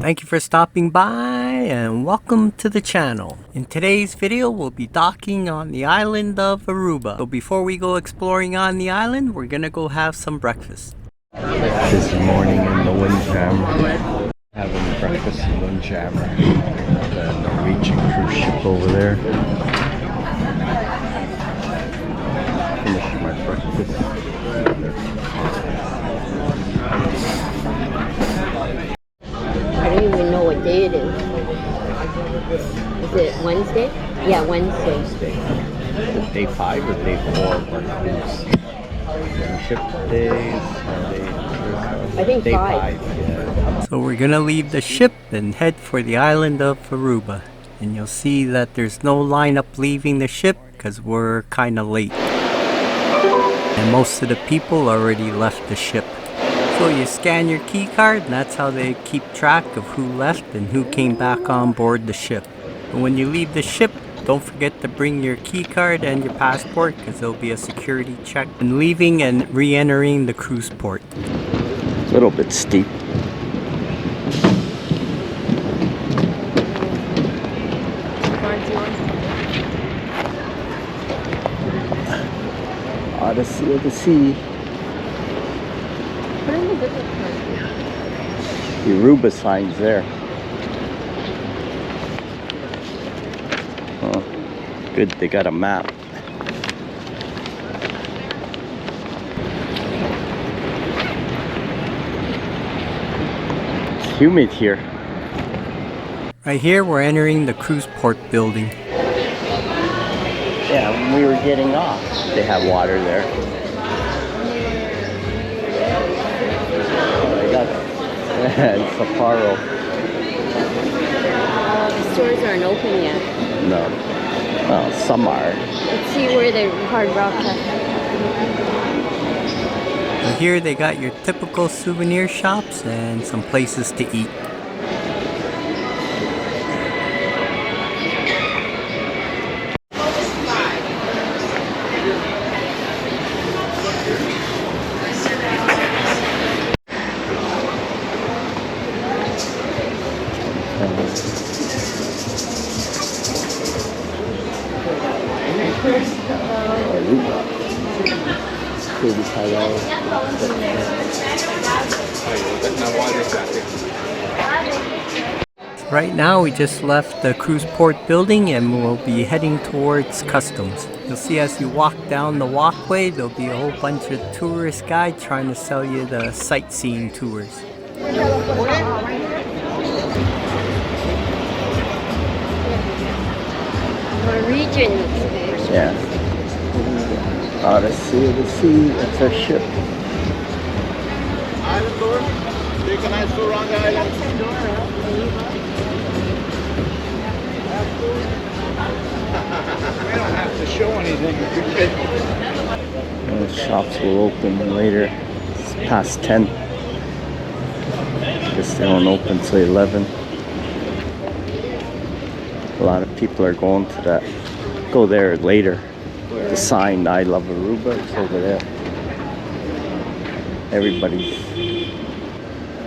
Thank you for stopping by and welcome to the channel. In today's video, we'll be docking on the island of Aruba. So before we go exploring on the island, we're gonna go have some breakfast. This morning in the Windjammer, having breakfast in Windjammer, the Norwegian cruise ship over there. Finish my breakfast. I don't even know what day it is. Is it Wednesday? Yeah, Wednesday. Day 5 or day 4 of our cruise? Ship days, I think day 5. Yeah. So we're gonna leave the ship and head for the island of Aruba. And you'll see that there's no lineup leaving the ship because we're kind of late. And most of the people already left the ship. So you scan your key card and that's how they keep track of who left and who came back on board the ship. And when you leave the ship, don't forget to bring your key card and your passport because there'll be a security check when leaving and re-entering the cruise port. A little bit steep. Odyssey of the sea. Put in the business card. The Aruba sign's there. Oh, good, they got a map. It's humid here. Right here, we're entering the cruise port building. Yeah, when we were getting off, they have water there. Oh, they got Sapporo. The stores aren't open yet. No. Well, some are. Let's see where the Hard Rock is. And here they got your typical souvenir shops and some places to eat. Right now we just left the cruise port building and we'll be heading towards customs. You'll see as you walk down the walkway there'll be a whole bunch of tourist guides trying to sell you the sightseeing tours. Norwegian. Yeah. Odyssey of the sea, that's our ship. Island tour? Take a nice tour around the island. We don't have to show anything. The shops will open later. It's past 10. Guess they don't open till 11. A lot of people are going to that. Go there later. The sign I love Aruba is over there. Everybody's.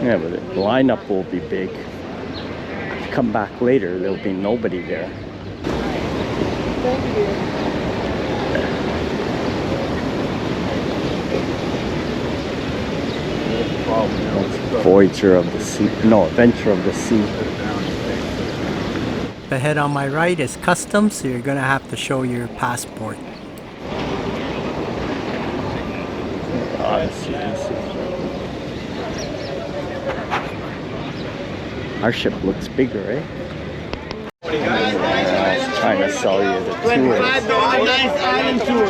Yeah, but the lineup will be big. If you come back later, there'll be nobody there. Thank you. Voyager of the sea. No, Adventure of the Sea. Ahead on my right is customs, so you're gonna have to show your passport. Odyssey. Our ship looks bigger, eh? Trying to sell you the tours. Nice island tour.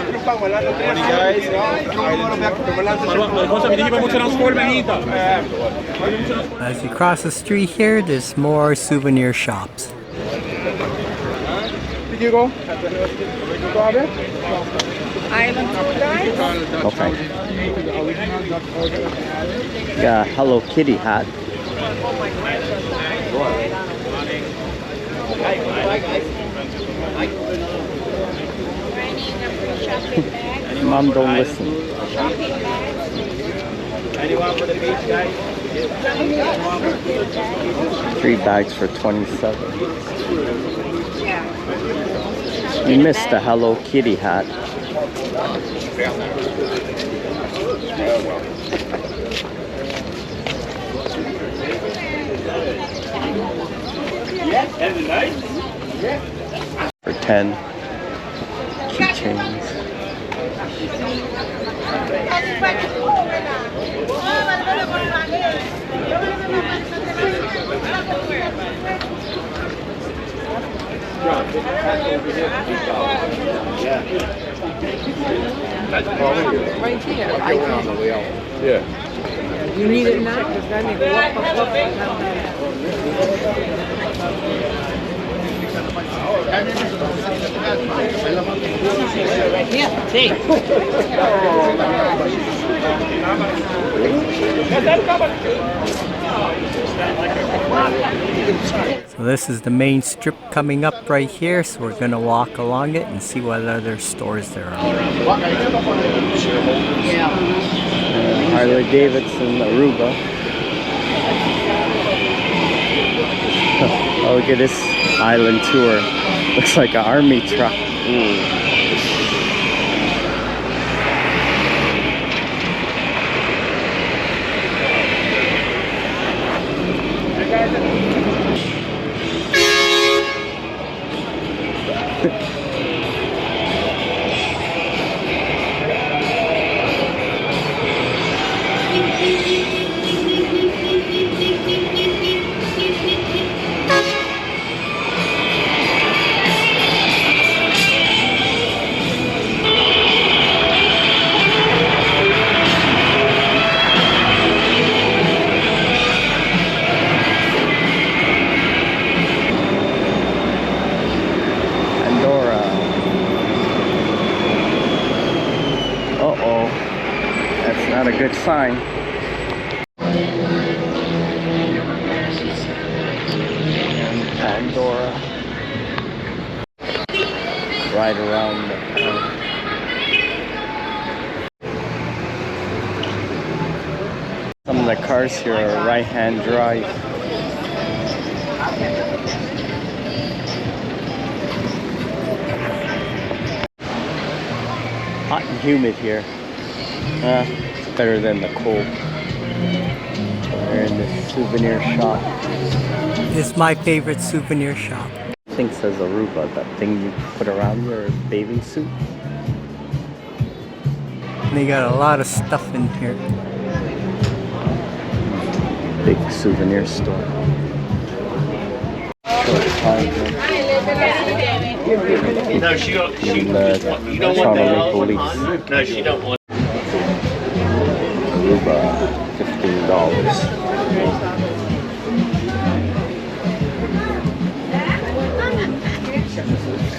As you cross the street here, there's more souvenir shops. Did you go? Island tour guide? Okay. Got a Hello Kitty hat. Mom, don't listen. Anyone for the beach, guys? 3 bags for 27. We missed the Hello Kitty hat. For 10. Keychains. Right here. Yeah. You need it now? Because then you go up. Right here. See? So this is the main strip coming up right here, so we're gonna walk along it and see what other stores there are. Harley Davidson, Aruba. Oh, look at this island tour. Looks like an army truck. Ooh. Uh-oh. That's not a good sign. Pandora. Right around the some of the cars here are right-hand drive. Hot and humid here. It's better than the cold. We're in the souvenir shop. It's my favorite souvenir shop. I think it says Aruba, that thing you put around your bathing suit. And they got a lot of stuff in here. Big souvenir store. No, she don't. You don't want that. Police. No, she don't want. Aruba, $15.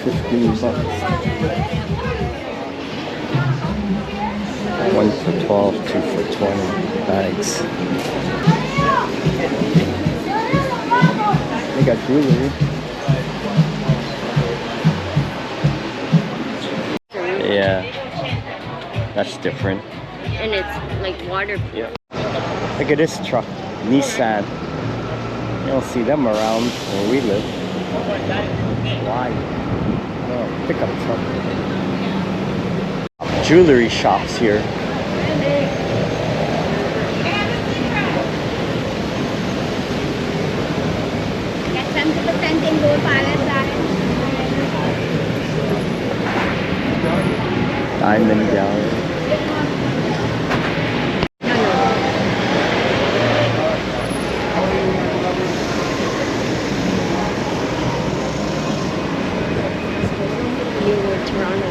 $15. 1 for 12, 2 for 20 bags. They got jewelry. Yeah, that's different. And it's like waterproof. Yeah. Look at this truck, Nissan. You don't see them around where we live. Why? Oh, pickup truck. Jewelry shops here. Diamond gallery. Toronto.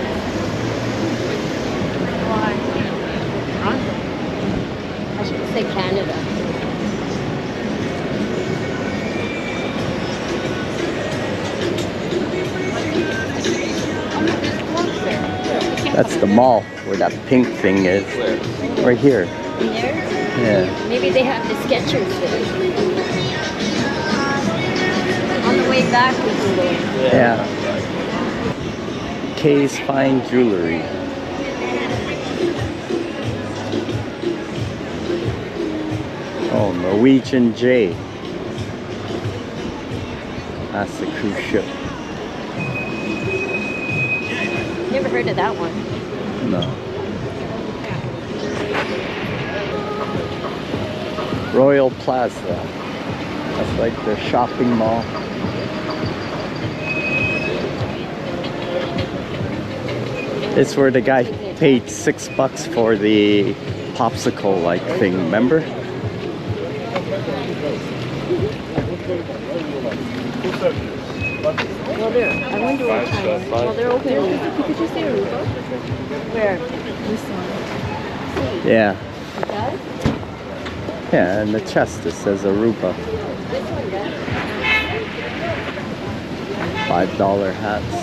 Why? Toronto. I should say Canada. That's the mall where that pink thing is. Right here. In there? Yeah. Maybe they have the Skechers there. On the way back we can go. Yeah. K's Fine Jewelry. Oh, Norwegian J. That's the cruise ship. Never heard of that one. No. Royal Plaza. That's like the shopping mall. It's where the guy paid $6 for the popsicle like thing, remember? Well, I wonder what time. Well, they're open. Did you say Aruba? Where? This one. Yeah. It does? Yeah, and the chest it says Aruba. This one does. $5 hats.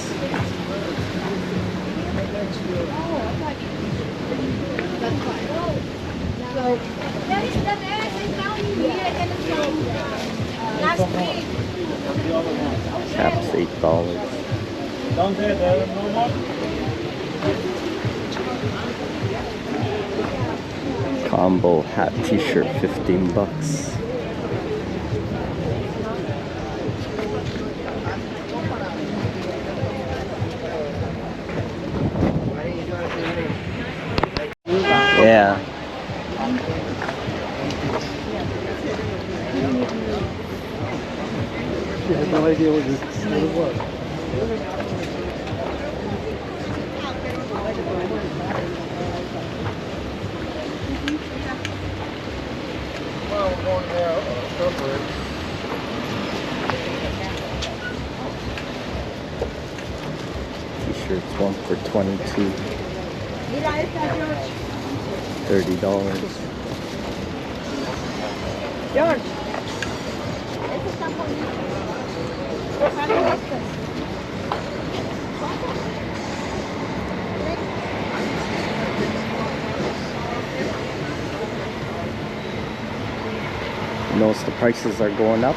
Caps $8. Combo hat t-shirt $15. Yeah. I had no idea what this was. T-shirts, one for $22. $30. George. You notice the prices are going up.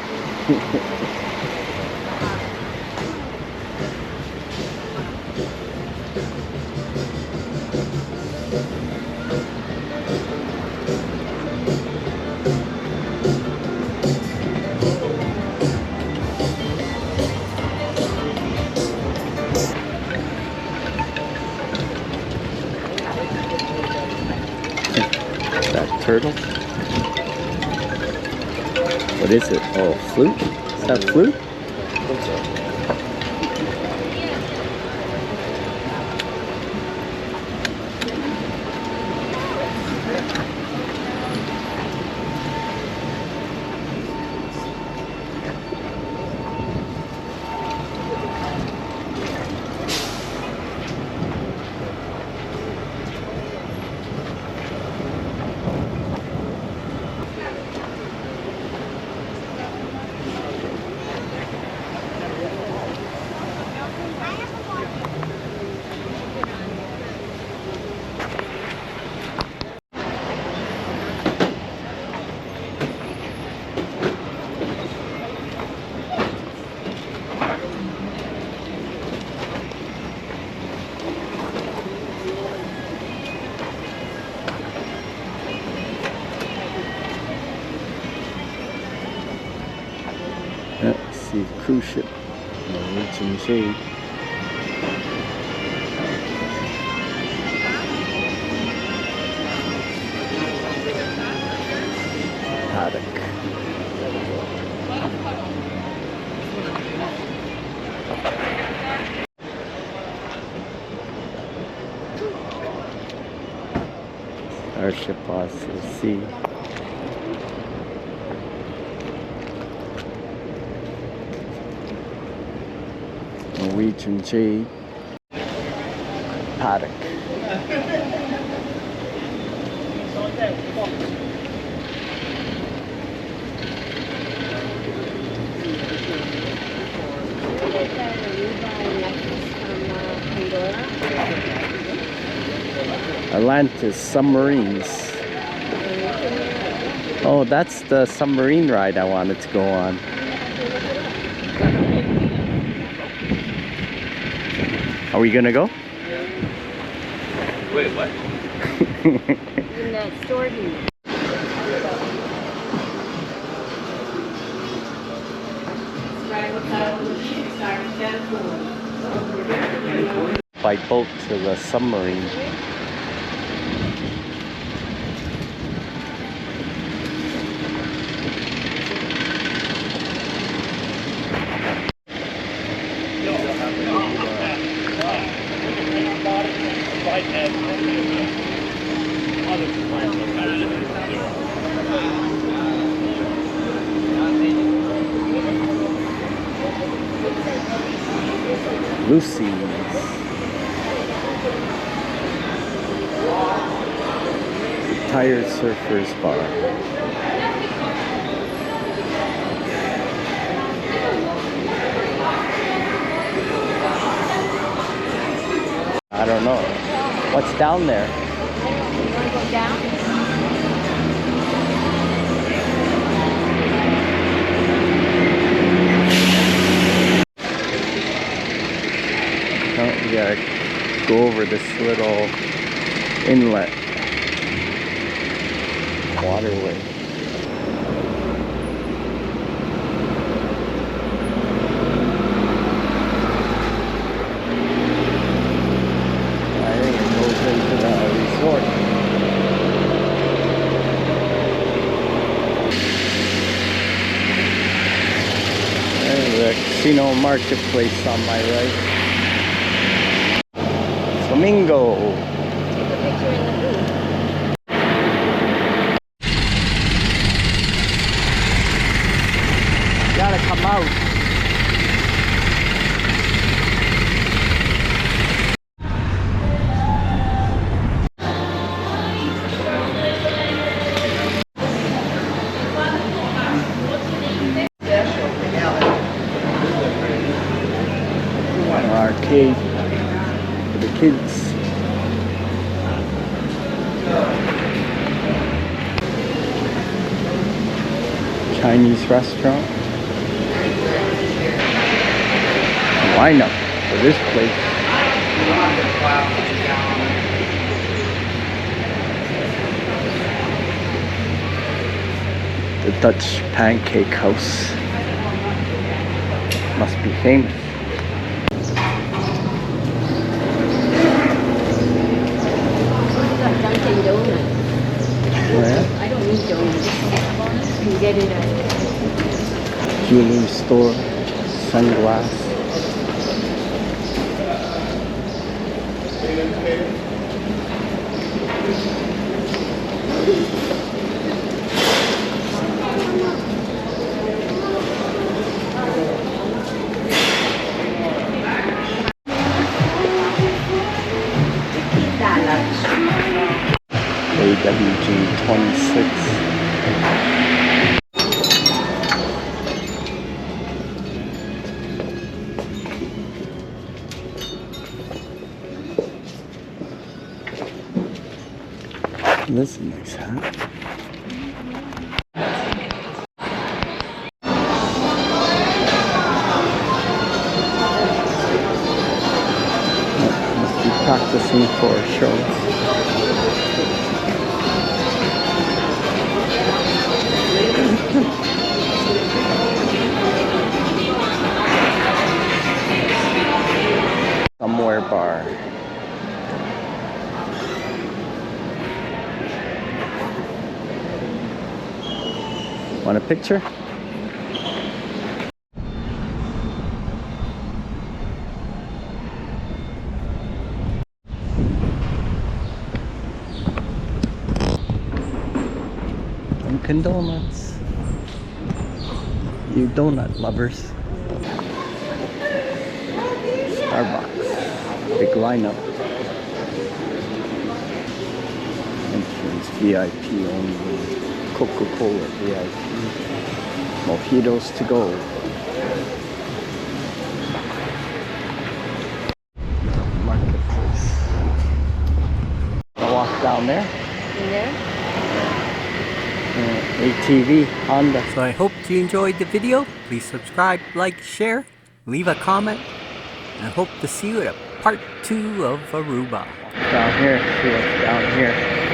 That turtle. What is it? Oh, flute? Is that flute? Let's see the cruise ship. Norwegian Jade. Paddock. Starship Odyssey. Norwegian Jade. Paddock. Atlantis submarines. Oh, that's the submarine ride I wanted to go on. Are we gonna go? Wait, what? In that store here. By boat to the submarine. Lucy's. Retired Surfers Bar. I don't know. What's down there? You want to go down? Oh, we gotta go over this little inlet waterway. I think it goes into the resort. There's the casino marketplace on my right. Flamingo. Take a picture in the booth. Gotta come out. Arcade for the kids. Chinese restaurant. Lineup for this place. The Dutch Pancake House. Must be famous. Dunkin' Donuts. Where? I don't need donuts. You can get it at Jewelry store. Sunglass. AWG 26. This is a nice hat. Must be practicing for a show. Somewhere bar. Want a picture? Dunkin' Donuts. You donut lovers. Starbucks. Big lineup. Entrance VIP only. Coca-Cola VIP. Mojitos to go. Marketplace. I'll walk down there. in there. ATV, Honda. So I hope you enjoyed the video. Please subscribe, like, share, leave a comment, and I hope to see you at part 2 of Aruba. Down here, see what's down here.